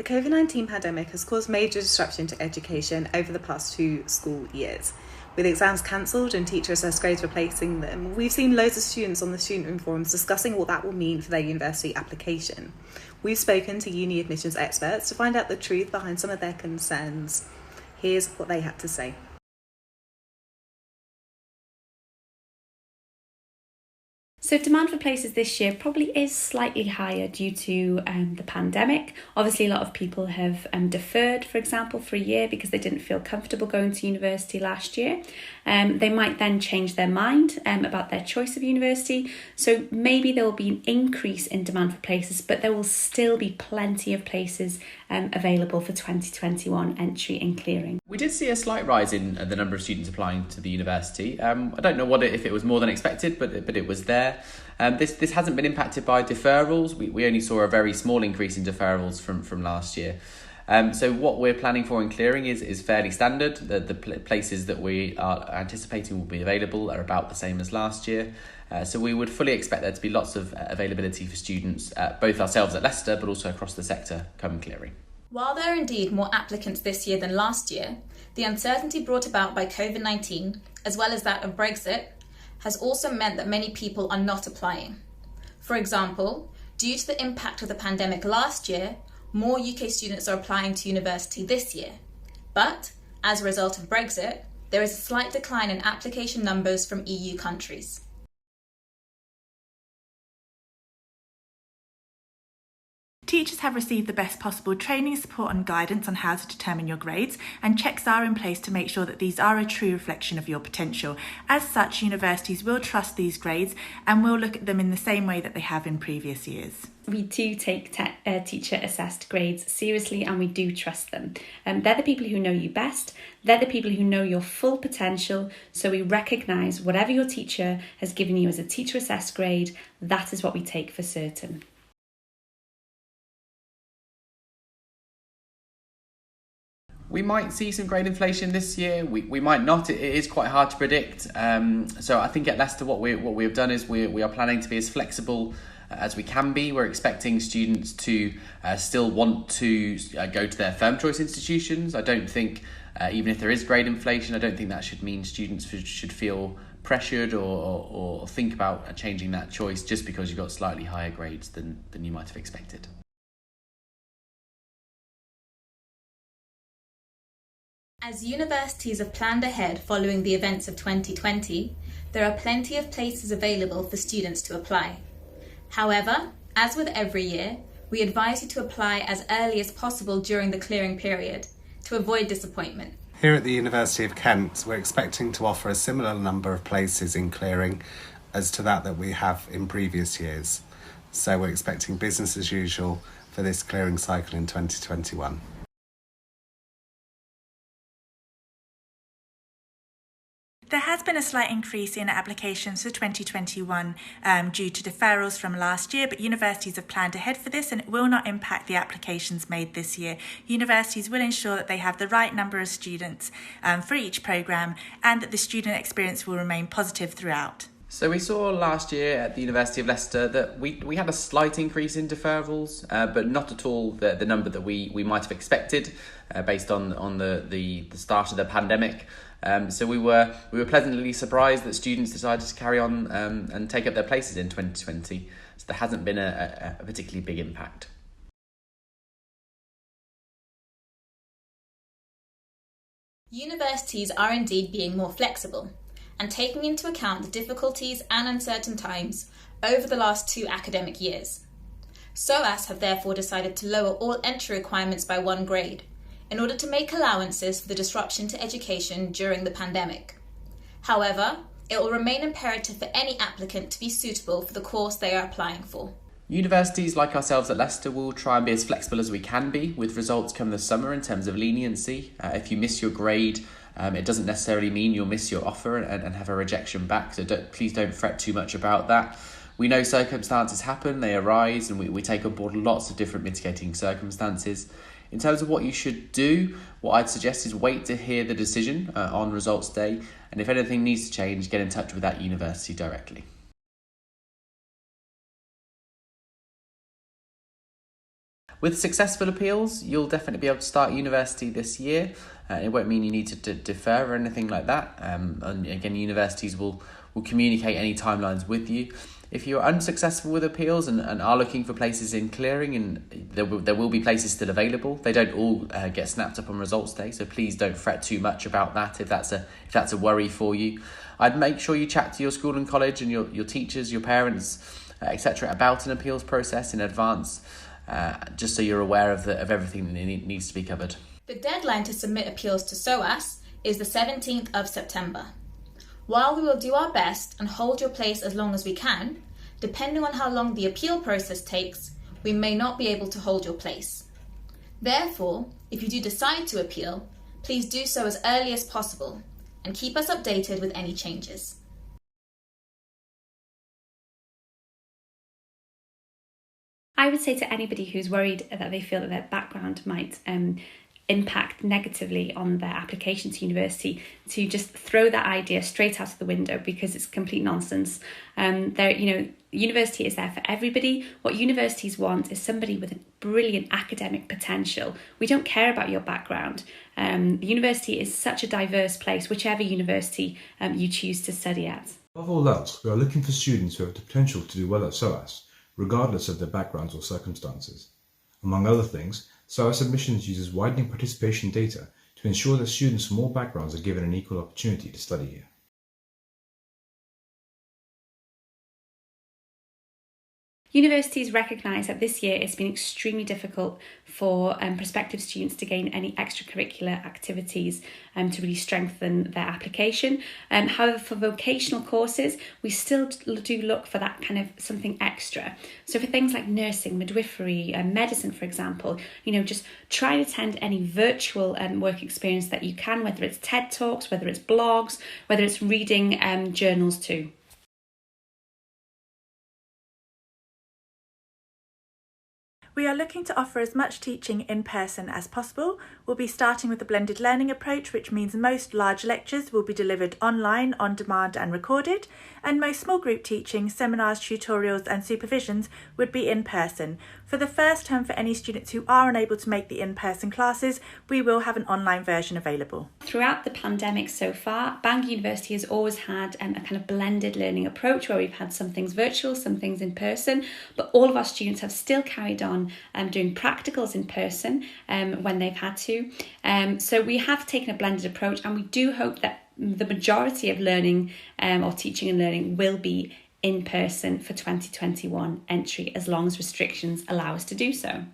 The COVID-19 pandemic has caused major disruption to education over the past 2 school years. With exams cancelled and teacher-assessed grades replacing them, we've seen loads of students on the student room forums discussing what that will mean for their university application. We've spoken to uni admissions experts to find out the truth behind some of their concerns. Here's what they had to say. So demand for places this year probably is slightly higher due to the pandemic. Obviously, a lot of people have deferred, for example, for a year because they didn't feel comfortable going to university last year. They might then change their mind about their choice of university. So maybe there will be an increase in demand for places, but there will still be plenty of places available for 2021 entry and clearing. We did see a slight rise in the number of students applying to the university. I don't know if it was more than expected, but it was there. This hasn't been impacted by deferrals. We only saw a very small increase in deferrals from last year. So what we're planning for in clearing is fairly standard. The places that we are anticipating will be available are about the same as last year. So we would fully expect there to be lots of availability for students, both ourselves at Leicester, but also across the sector come clearing. While there are indeed more applicants this year than last year, the uncertainty brought about by COVID-19, as well as that of Brexit, has also meant that many people are not applying. For example, due to the impact of the pandemic last year, more UK students are applying to university this year. But, as a result of Brexit, there is a slight decline in application numbers from EU countries. Teachers have received the best possible training, support and guidance on how to determine your grades, and checks are in place to make sure that these are a true reflection of your potential. As such, universities will trust these grades and will look at them in the same way that they have in previous years. We do take teacher-assessed grades seriously and we do trust them. They're the people who know you best. They're the people who know your full potential. So we recognise whatever your teacher has given you as a teacher-assessed grade, that is what we take for certain. We might see some grade inflation this year. We might not. It is quite hard to predict. So I think at Leicester, what we have done is we are planning to be as flexible as we can be. We're expecting students to still want to go to their firm choice institutions. I don't think, even if there is grade inflation, I don't think that should mean students should feel pressured or think about changing that choice just because you got slightly higher grades than you might have expected. As universities have planned ahead following the events of 2020, there are plenty of places available for students to apply. However, as with every year, we advise you to apply as early as possible during the clearing period to avoid disappointment. Here at the University of Kent, we're expecting to offer a similar number of places in clearing as to that we have in previous years. So we're expecting business as usual for this clearing cycle in 2021. There has been a slight increase in applications for 2021 due to deferrals from last year, but universities have planned ahead for this and it will not impact the applications made this year. Universities will ensure that they have the right number of students for each programme and that the student experience will remain positive throughout. So we saw last year at the University of Leicester that we had a slight increase in deferrals, but not at all the number that we might have expected based on the start of the pandemic. So we were pleasantly surprised that students decided to carry on and take up their places in 2020. So there hasn't been a particularly big impact. Universities are indeed being more flexible and taking into account the difficulties and uncertain times over the last 2 academic years. SOAS have therefore decided to lower all entry requirements by 1 grade in order to make allowances for the disruption to education during the pandemic. However, it will remain imperative for any applicant to be suitable for the course they are applying for. Universities like ourselves at Leicester will try and be as flexible as we can be with results come the summer in terms of leniency. If you miss your grade, it doesn't necessarily mean you'll miss your offer and have a rejection back, so please don't fret too much about that. We know circumstances happen, they arise, and we take on board lots of different mitigating circumstances. In terms of what you should do, what I'd suggest is wait to hear the decision on results day, and if anything needs to change, get in touch with that university directly. With successful appeals, you'll definitely be able to start university this year. It won't mean you need to defer or anything like that. And again, universities will communicate any timelines with you. If you're unsuccessful with appeals and are looking for places in clearing, and there will be places still available, they don't all get snapped up on results day, so please don't fret too much about that if that's a worry for you. I'd make sure you chat to your school and college and your teachers, your parents, etc. about an appeals process in advance, just so you're aware of everything that needs to be covered. The deadline to submit appeals to SOAS is the 17th of September. While we will do our best and hold your place as long as we can, depending on how long the appeal process takes, we may not be able to hold your place. Therefore, if you do decide to appeal, please do so as early as possible and keep us updated with any changes. I would say to anybody who's worried that they feel that their background might impact negatively on their application to university, to just throw that idea straight out of the window, because it's complete nonsense. University is there for everybody. What universities want is somebody with a brilliant academic potential. We don't care about your background. The university is such a diverse place, whichever university you choose to study at. Above all else, we are looking for students who have the potential to do well at SOAS, regardless of their backgrounds or circumstances. Among other things, SOAS Admissions uses widening participation data to ensure that students from all backgrounds are given an equal opportunity to study here. Universities recognise that this year it's been extremely difficult for prospective students to gain any extracurricular activities to really strengthen their application. However, for vocational courses, we still do look for that kind of something extra. So for things like nursing, midwifery, medicine, for example, just try and attend any virtual work experience that you can, whether it's TED Talks, whether it's blogs, whether it's reading journals too. We are looking to offer as much teaching in person as possible. We'll be starting with a blended learning approach, which means most large lectures will be delivered online, on demand and recorded, and most small group teaching, seminars, tutorials and supervisions would be in person. For the first term, for any students who are unable to make the in-person classes, we will have an online version available. Throughout the pandemic so far, Bangor University has always had a kind of blended learning approach where we've had some things virtual, some things in person, but all of our students have still carried on doing practicals in person when they've had to. So we have taken a blended approach, and we do hope that the majority of learning or teaching and learning will be in person for 2021 entry, as long as restrictions allow us to do so.